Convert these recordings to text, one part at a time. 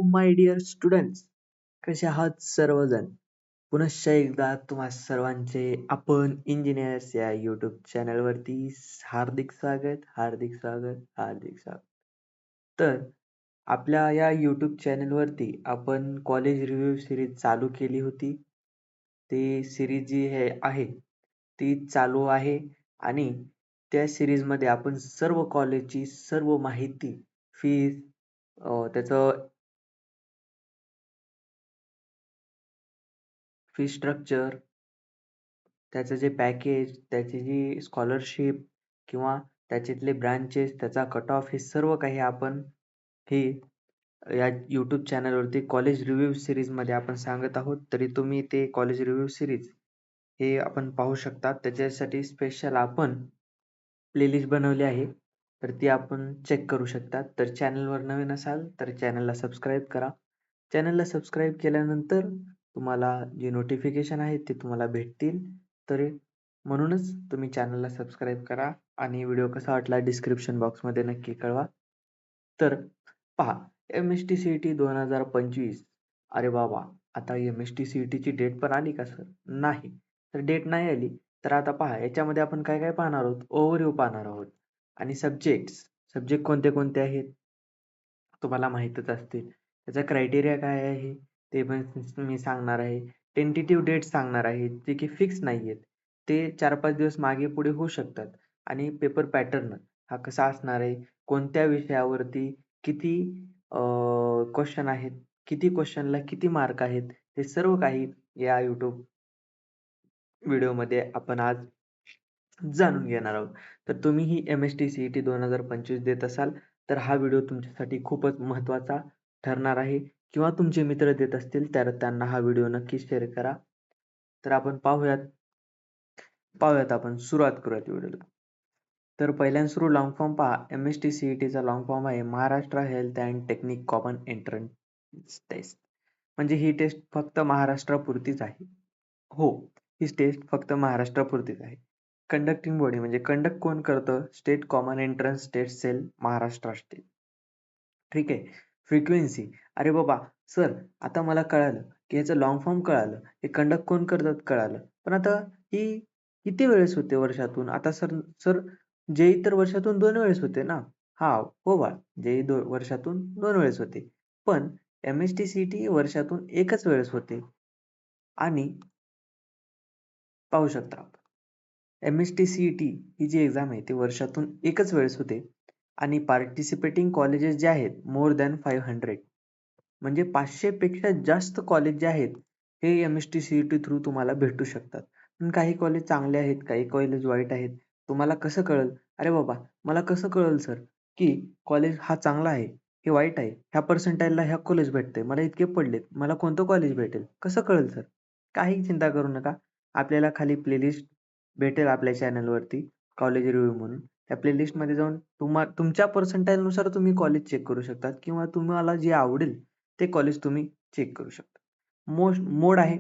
My dear students, कसे आहात सर्वजण? पुनश्च एकदा तुम्हा सर्वांचे आपण इंजिनियर्स या युट्यूब चॅनलवरती हार्दिक स्वागत, हार्दिक स्वागत, हार्दिक स्वागत. तर आपल्या या युट्यूब चॅनलवरती आपण कॉलेज रिव्ह्यू सिरीज चालू केली होती. ती सिरीज जी आहे ती चालू आहे आणि त्या सिरीजमध्ये आपण सर्व कॉलेजची सर्व माहिती, फीज, त्याचं फी स्ट्रक्चर, त्याचं जे पॅकेज, त्याची जी स्कॉलरशिप किंवा त्याच्यातले ब्रांचेस, त्याचा कट ऑफ, हे सर्व काही आपण हे या यूट्यूब चॅनलवरती कॉलेज रिव्ह्यू सिरीजमध्ये आपण सांगत आहोत. तरी तुम्ही ते कॉलेज रिव्ह्यू सिरीज हे आपण पाहू शकता. त्याच्यासाठी स्पेशल आपण प्लेलिस्ट बनवली आहे, तर ती आपण चेक करू शकता. तर चॅनलवर नवीन असाल तर चॅनलला सबस्क्राईब करा. चॅनलला सबस्क्राईब केल्यानंतर तुम्हाला जे नोटिफिकेशन आहेत ते तुम्हाला भेटतील. तर म्हणूनच तुम्ही चॅनलला सबस्क्राईब करा आणि व्हिडिओ कसा वाटला डिस्क्रिप्शन बॉक्समध्ये नक्की कळवा. तर पहा, MST-CET 2025. अरे बाबा, आता MST-CETची डेट पण आली का सर? नाही. तर डेट नाही आली तर आता पहा, याच्यामध्ये आपण काय काय पाहणार आहोत? ओव्हरव्ह्यू पाहणार आहोत. आणि सब्जेक्ट कोणते कोणते आहेत तुम्हाला माहीतच असतील. त्याचा क्रायटेरिया काय आहे ते पण मी सांगणार आहे. टेंटेटिव्ह डेट सांगणार आहे, जे की फिक्स नाही आहेत. ते 4-5 दिवस मागे पुढे होऊ शकतात. आणि पेपर पॅटर्न हा कसा असणार आहे, कोणत्या विषयावरती किती क्वेश्चन आहेत, किती क्वेश्चनला किती मार्क आहेत, हे सर्व काही या YouTube व्हिडिओमध्ये आपण आज जाणून घेणार आहोत. तर तुम्हीही MST-CET 2025 देत असाल तर हा व्हिडिओ तुमच्यासाठी खूपच महत्त्वाचा ठरणार आहे, किंवा तुमचे मित्र देत असतील तर त्यांना हा व्हिडिओ नक्की शेअर करा. तर आपण पाहूयात आपण सुरुवात करूयात व्हिडिओला. तर पहिल्यांदा सुरू लॉंग फॉर्म पहा. MST-CETचा लॉंग फॉर्म आहे Maharashtra health and technique common entrance test. म्हणजे ही टेस्ट फक्त महाराष्ट्रापुरतीच आहे. हो, ही टेस्ट फक्त महाराष्ट्रापुरतीच आहे. कंडक्टिंग बॉडी म्हणजे कंडक्ट कोण करतं? State common entrance test cell, Maharashtra state. ठीक आहे. फ्रिक्वेन्सी, अरे बाबा सर, आता मला कळालं की ह्याचं लॉंग फॉर्म कळालं, हे कंडक्ट कोण करतात कळालं, पण आता ही किती वेळेस होते वर्षातून? आता सर सर जेई तर वर्षातून 2 वेळेस होते ना? हा, हो बाळ, जेई वर्षातून 2 वेळेस होते. पण MST-CET वर्षातून एकच वेळेस होते. आणि पाहू शकता आपण, MST-CET ही जी एक्झाम आहे ती वर्षातून एकच वेळेस होते. आणि पार्टिसिपेटिंग कॉलेजेस जे आहेत मोर दॅन 500, म्हणजे 500 पेक्षा जास्त कॉलेज जे आहेत हे MST-CET थ्रू तुम्हाला भेटू शकतात. पण काही कॉलेज चांगले आहेत, काही कॉलेज वाईट आहेत. तुम्हाला कसं कळल? अरे बाबा, मला कसं कळल सर की कॉलेज हा चांगला आहे, हे वाईट आहे? ह्या पर्सेंटाईलला ह्या कॉलेज भेटते, मला इतके पडलेत, मला कोणतं कॉलेज भेटेल, कसं कळेल सर? काही चिंता करू नका. आपल्याला खाली प्लेलिस्ट भेटेल आपल्या चॅनलवरती, कॉलेज रिव्ह्यू म्हणून. त्या प्लेलिस्टमध्ये जाऊन तुमच्या पर्सेंटाईलनुसार तुम्ही कॉलेज चेक करू शकता, किंवा तुम्हाला जे आवडेल ते कॉलेज तुम्ही चेक करू शकता. मोड आहे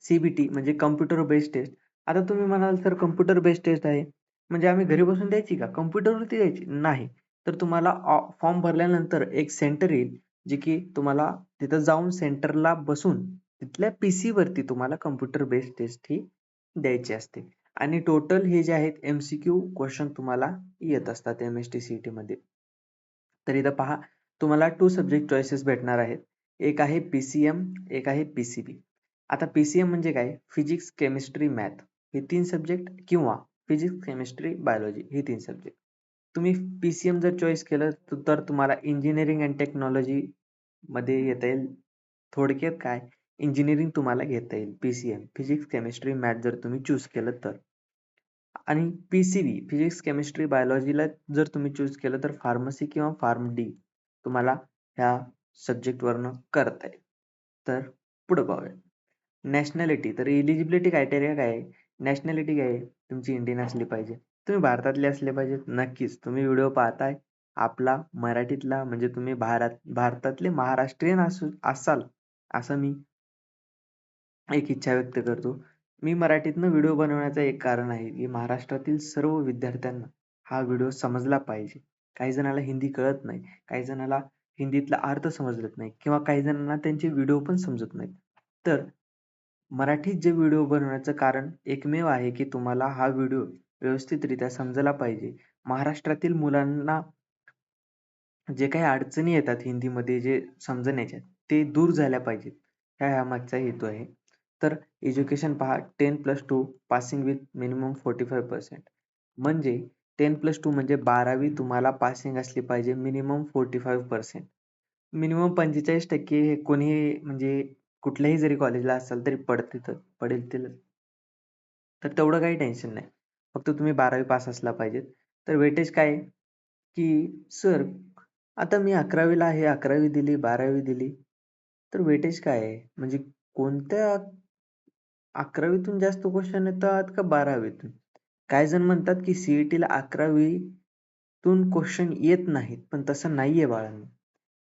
CBT, म्हणजे कम्प्युटर बेस्ड टेस्ट. आता तुम्ही म्हणाल सर कम्प्युटर बेस्ड टेस्ट आहे म्हणजे आम्ही घरी बसून द्यायची का, कम्प्युटरवरती द्यायची? नाही. तर तुम्हाला फॉर्म भरल्यानंतर एक सेंटर येईल, जे की तुम्हाला तिथं जाऊन सेंटरला बसून तिथल्या PC वरती तुम्हाला कम्प्युटर बेस्ड टेस्ट ही द्यायची असते. आणि टोटल हे जे आहेत MCQ क्वेश्चन तुम्हाला येत असतात MST-CET मध्ये. तर इथं पहा, तुम्हाला 2 सब्जेक्ट चॉईसेस भेटणार आहेत. एक आहे PCM, एक आहे PCB. आता PCM म्हणजे काय? फिजिक्स, केमिस्ट्री, मॅथ हे 3 सब्जेक्ट, किंवा फिजिक्स, केमिस्ट्री, बायोलॉजी हे 3 सब्जेक्ट. तुम्ही PCM जर चॉईस केलं तर तुम्हाला इंजिनिअरिंग अँड टेक्नॉलॉजी मध्ये येता येईल. थोडक्यात काय, इंजिनिअरिंग तुम्हाला घेता येईल PCM, फिजिक्स, केमिस्ट्री, मॅथ जर तुम्ही चूज केलं तर. आणि PCB, फिजिक्स, केमिस्ट्री, बायोलॉजीला जर तुम्ही चूज केलं तर फार्मसी किंवा फार्म डी तुम्हाला ह्या सब्जेक्ट वरनं करता येईल. तर पुढे पाहूया. नॅशनॅलिटी, तर एलिजिबिलिटी क्रायटेरिया काय आहे? नॅशनॅलिटी काय आहे? तुमची इंडियन असली पाहिजे, तुम्ही भारतातले असले पाहिजेत. नक्कीच तुम्ही व्हिडिओ पाहताय आपला मराठीतला, म्हणजे तुम्ही भारतातले महाराष्ट्रीयन असाल असं मी एक इच्छा व्यक्त करतो. मी मराठीतनं व्हिडिओ बनवण्याचं एक कारण आहे की महाराष्ट्रातील सर्व विद्यार्थ्यांना हा व्हिडिओ समजला पाहिजे. काही जणाला हिंदी कळत नाही, काही जणाला हिंदीतला अर्थ समजत नाही किंवा काही जणांना त्यांचे व्हिडिओ पण समजत नाहीत. तर मराठीत जे व्हिडिओ बनवण्याचं कारण एकमेव आहे की तुम्हाला हा व्हिडिओ व्यवस्थितरित्या समजला पाहिजे. महाराष्ट्रातील मुलांना जे काही अडचणी येतात हिंदीमध्ये जे समजण्याच्या ते दूर झाल्या पाहिजेत. ह्या मागचा हेतू आहे. तर एज्युकेशन पहा 10+2 पासिंग विथ मिनिमम 45%. म्हणजे 10+2 म्हणजे 12वी तुम्हाला पासिंग असली पाहिजे मिनिमम 45%. मिनिमम 45% हे कोणीही म्हणजे कुठल्याही जरी कॉलेजला असाल तरी पडेल. तर तेवढं काही टेन्शन नाही. फक्त तुम्ही 12वी पास असला पाहिजेत. तर वेटेज काय आहे, की सर आता मी 11वीला आहे, 11वी दिली, 12वी दिली. तर वेटेज काय आहे? म्हणजे कोणत्या 11वीतून जास्त क्वेश्चन येतात का 12वीतून? काही जण म्हणतात की CETला 11वीतून क्वेश्चन येत नाहीत, पण तसं नाहीये बाळांनो.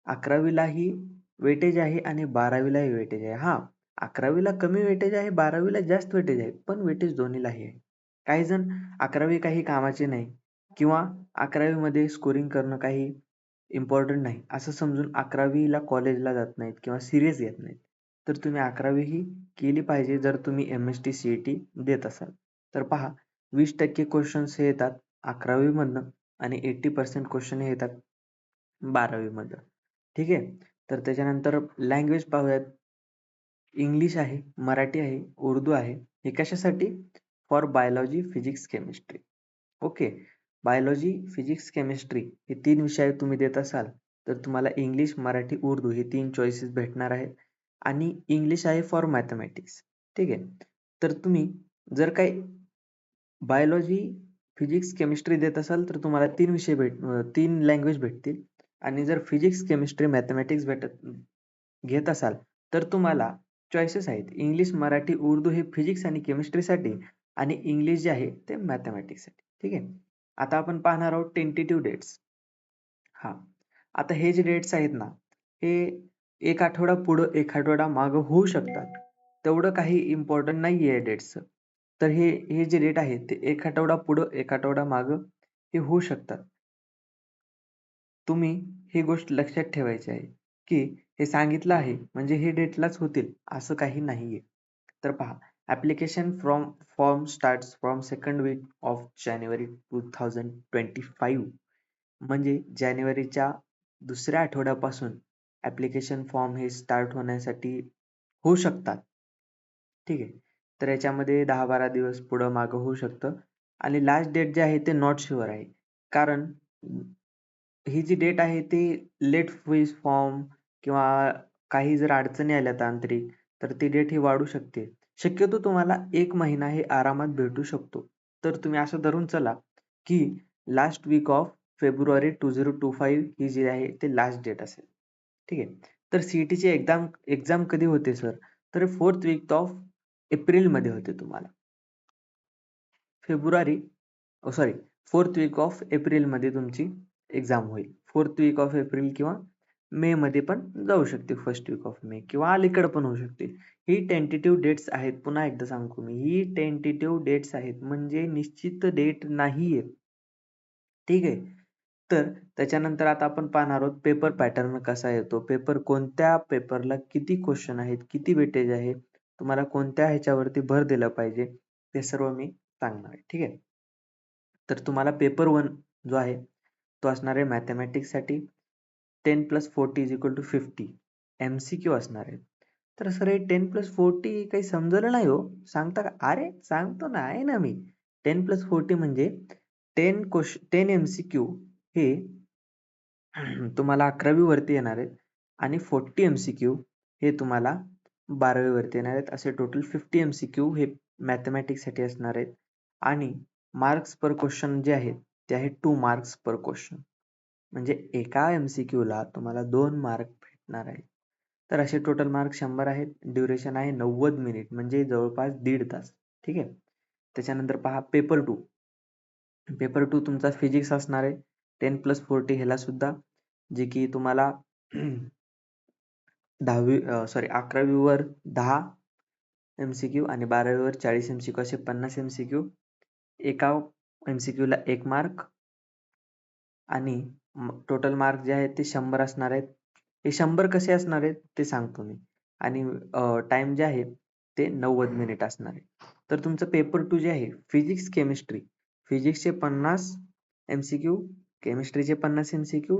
11वीलाही वेटेज आहे आणि 12वीलाही वेटेज आहे. हां, 11वीला कमी वेटेज आहे, 12वीला जास्त वेटेज आहे, पण वेटेज दोन्हीलाही आहे. काही जण 11वी काही कामाची नाही किंवा 11वीमध्ये स्कोरिंग करणं काही इम्पॉर्टंट नाही असं समजून 11वीला कॉलेजला जात नाहीत किंवा सिरियस घेत नाहीत. तर तुम्ही 11वी ही केली पाहिजे जर तुम्ही MST CET देत असाल. तर पहा 20% क्वेश्चन्स हे येतात 11वी मधनं आणि 80% क्वेश्चन हे येतात 12वी मधनं. ठीक आहे. तर त्याच्यानंतर लँग्वेज पाहूयात. इंग्लिश आहे, मराठी आहे, उर्दू आहे. हे कशासाठी? For biology, physics, chemistry. Okay. Biology, physics, chemistry हे 3 विषय तुम्ही देत असाल तर तुम्हाला इंग्लिश, मराठी, उर्दू हे 3 चॉईसेस भेटणार आहेत आणि इंग्लिश आहे फॉर मॅथमॅटिक्स. ठीक आहे. तर तुम्ही जर काही बायोलॉजी, फिजिक्स, केमिस्ट्री देत असाल तर तुम्हाला 3 लँग्वेज भेटतील आणि जर फिजिक्स, केमिस्ट्री, मॅथमॅटिक्स घेत असाल तर तुम्हाला चॉईसेस आहेत. इंग्लिश, मराठी, उर्दू हे फिजिक्स आणि केमिस्ट्रीसाठी आणि इंग्लिश जे आहे ते मॅथमॅटिक्ससाठी. ठीक आहे. आता आपण पाहणार आहोत टेंटेटिव्ह डेट्स. हां. आता हे जे डेट्स आहेत ना, हे 1 आठवडा पुढं, 1 आठवडा मागं होऊ शकतात. तेवढं काही इम्पोर्टंट नाहीये डेट्सचं. तर हे जे डेट आहेत ते 1 आठवडा पुढं, 1 आठवडा मागं हे होऊ शकतात. तुम्ही ही गोष्ट लक्षात ठेवायची आहे, की हे सांगितलं आहे म्हणजे हे डेटलाच होतील असं काही नाहीये. तर पहा application form starts from second week of जानेवारी 2025 म्हणजे जानेवारीच्या दुसऱ्या आठवड्यापासून ॲप्लिकेशन फॉर्म हे स्टार्ट होण्यासाठी होऊ शकतात. ठीक आहे. तर याच्यामध्ये 10-12 दिवस पुढं मागं होऊ शकतं आणि लास्ट डेट जे आहे ते नॉट शुअर आहे. कारण ही जी डेट आहे ती लेट फीस फॉर्म किंवा काही जर अडचणी आल्या तांत्रिक तर ती डेट ही वाढू शकते. शक्यतो तुम्हाला 1 महिना हे आरामात भेटू शकतो. तर तुम्ही असं धरून चला, की लास्ट वीक ऑफ फेब्रुवारी 2025 ही जी आहे ती लास्ट डेट असेल. ठीक आहे. तर CETची एक्झाम कधी होते सर? तर 4th वीक ऑफ एप्रिलमध्ये होते तुम्हाला. February sorry 4th weak of एप्रिलमध्ये तुमची एक्झाम होईल. 4th वीक ऑफ एप्रिल किंवा मेमध्ये पण जाऊ शकते 1st वीक ऑफ मे किंवा अलीकडे पण होऊ शकते. ही टेंटेटिव्ह डेट्स आहेत. पुन्हा एकदा सांगतो मी, ही टेंटेटिव्ह डेट्स आहेत म्हणजे निश्चित डेट नाहीये. ठीक आहे. तर त्याच्यानंतर आता आपण पाहणार आहोत पेपर पॅटर्न कसा येतो. कोणत्या पेपरला किती क्वेश्चन आहेत, किती वेटेज आहे, तुम्हाला कोणत्या ह्याच्यावरती भर दिला पाहिजे, ते सर्व मी सांगणार आहे. ठीक आहे. तर तुम्हाला पेपर 1 जो आहे तो असणार आहे मॅथेमॅटिक्ससाठी 10+40=50 MCQ असणार आहे. तर सर हे 10+40 काही समजलं नाही हो. सांगता का? अरे सांगतो ना, आहे ना मी. 10+40 म्हणजे 10 MCQ हे तुम्हाला 11वी वरती येणार आहेत आणि 40 MCQ हे तुम्हाला 12वी वरती येणार आहेत. असे टोटल 50 MCQ हे मॅथेमॅटिक्ससाठी असणार आहेत आणि मार्क्स पर क्वेश्चन जे आहेत ते आहेत 2 मार्क्स पर क्वेश्चन. म्हणजे एका MCQला तुम्हाला 2 मार्क भेटणार आहेत. तर असे टोटल मार्क 100 आहेत. ड्युरेशन आहे 90 मिनिट म्हणजे जवळपास 1.5 तास. ठीक आहे. त्याच्यानंतर पहा पेपर 2. पेपर 2 तुमचा फिजिक्स असणार आहे 10+40 ह्याला सुद्धा जे की तुम्हाला 11वी वर 10 MCQ आणि 12वी वर 40 MCQ असे 50 MCQ. एका MCQ ला 1 मार्क आणि टोटल मार्क जे आहेत ते 100 असणार आहेत. हे 100 कसे असणार आहेत ते सांगतो मी. आणि टाइम जे आहे ते 90 मिनिट असणार आहे. तर तुमचं पेपर 2 जे आहे फिजिक्स केमिस्ट्री, फिजिक्सचे 50 MCQ, केमिस्ट्रीचे 50 MCQ,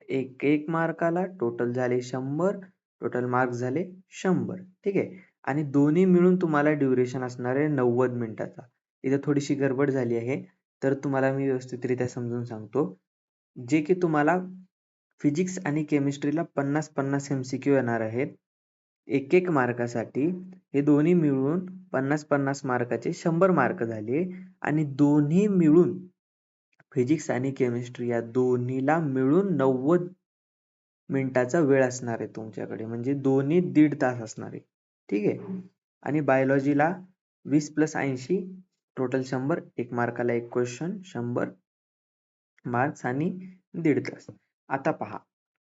एक मार्काला टोटल झाले 100, टोटल मार्क झाले 100. ठीक आहे. आणि दोन्ही मिळून तुम्हाला ड्युरेशन असणार आहे 90 मिनिटाचा. इथे थोडीशी गडबड झाली आहे, तर तुम्हाला मी व्यवस्थितरित्या समजून सांगतो. जे की तुम्हाला फिजिक्स आणि केमिस्ट्रीला 50-50 MCQ येणार आहेत. एक मार्कासाठी. हे दोन्ही मिळून 50-50 मार्काचे 100 मार्क झाले आणि दोन्ही मिळून फिजिक्स आणि केमिस्ट्री या दोन्हीला मिळून 90 मिनिटाचा वेळ असणार आहे तुमच्याकडे. म्हणजे दोन्ही 1.5 तास असणार आहे. ठीक आहे. आणि बायोलॉजीला 20+80 टोटल 100, एक मार्काला एक क्वेश्चन 100 मार्क्स आणि 1.5 तास. आता पहा,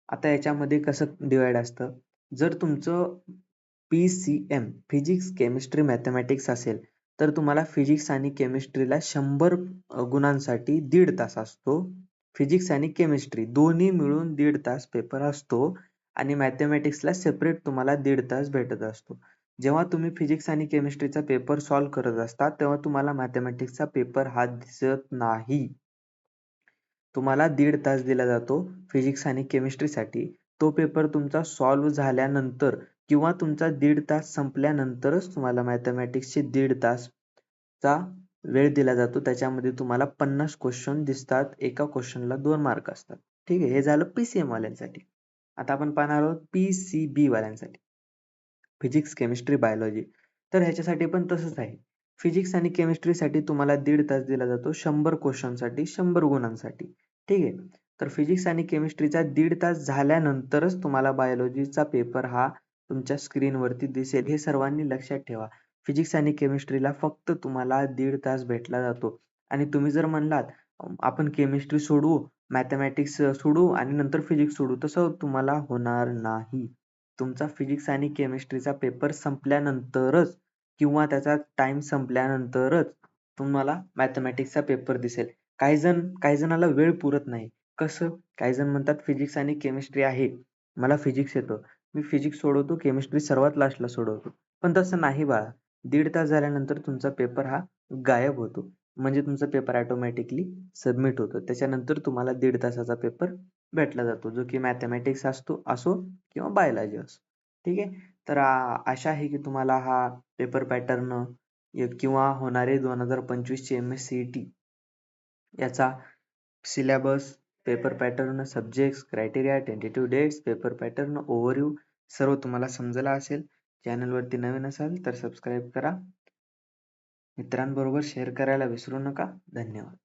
आता याच्यामध्ये कसं डिवाइड असतं. जर तुमचं PCM फिजिक्स केमिस्ट्री मॅथमॅटिक्स असेल तर तुम्हाला फिजिक्स आणि केमिस्ट्रीला 100 गुणांसाठी 1.5 तास असतो. फिजिक्स आणि केमिस्ट्री दोन्ही मिळून 1.5 तास पेपर असतो आणि मॅथमॅटिक्सला सेपरेट तुम्हाला 1.5 तास भेटत असतो. जेव्हा तुम्ही फिजिक्स आणि केमिस्ट्रीचा पेपर सॉल्व्ह करत असता तेव्हा तुम्हाला मॅथमॅटिक्सचा पेपर हा दिसत नाही. तुम्हाला 1.5 तास दिला जातो फिजिक्स आणि केमिस्ट्रीसाठी. तो पेपर तुमचा सॉल्व्ह झाल्यानंतर किंवा तुमचा 1.5 तास संपल्यानंतरच तुम्हाला मॅथमॅटिक्सचे 1.5 तासचा वेळ दिला जातो. त्याच्यामध्ये तुम्हाला 50 क्वेश्चन दिसतात. एका क्वेश्चनला 2 मार्क असतात. ठीक आहे. हे झालं PCM वाल्यांसाठी. आता आपण पाहणार आहोत PCB वाल्यांसाठी. Physics, chemistry, biology. तर ह्याच्यासाठी पण तसंच आहे. फिजिक्स आणि केमिस्ट्रीसाठी तुम्हाला 1.5 तास दिला जातो 100 क्वेश्चनसाठी, 100 गुणांसाठी. ठीक आहे. तर फिजिक्स आणि केमिस्ट्रीचा 1.5 तास झाल्यानंतरच तुम्हाला बायोलॉजीचा पेपर हा तुमच्या स्क्रीनवरती दिसेल. हे सर्वांनी लक्षात ठेवा. फिजिक्स आणि केमिस्ट्रीला फक्त तुम्हाला 1.5 तास भेटला जातो. आणि तुम्ही जर म्हणलात आपण केमिस्ट्री सोडवू, मॅथमॅटिक्स सोडवू आणि नंतर फिजिक्स सोडवू, तसं तुम्हाला होणार नाही. तुमचा फिजिक्स आणि केमिस्ट्रीचा पेपर संपल्यानंतरच किंवा त्याचा टाइम संपल्यानंतरच तुम्हाला मॅथमॅटिक्सचा पेपर दिसेल. काही जणाला वेळ पुरत नाही. कसं? काही जण म्हणतात फिजिक्स आणि केमिस्ट्री आहे. मला फिजिक्स येतं. मी फिजिक्स सोडवतो, केमिस्ट्री सर्वात लास्टला सोडवतो. पण तसं नाही बाळा. 1.5 तास झाल्यानंतर तुमचा पेपर हा गायब होतो. म्हणजे तुमचा पेपर ऑटोमॅटिकली सबमिट होतो. त्याच्यानंतर तुम्हाला 1.5 तासाचा पेपर भेटला जातो, जो की मॅथमॅटिक्स असो किंवा बायोलॉजी असो. ठीक आहे. तर आशा आहे की तुम्हाला हा पेपर पॅटर्न किंवा होणारे 2025 चे MSCET याचा syllabus, paper pattern, subjects, criteria, tentative dates, paper pattern, overview सर्व तुम्हाला समजला असेल. चॅनलवरती नवीन असाल तर सबस्क्राईब करा. मित्रांबरोबर शेअर करायला विसरू नका. धन्यवाद.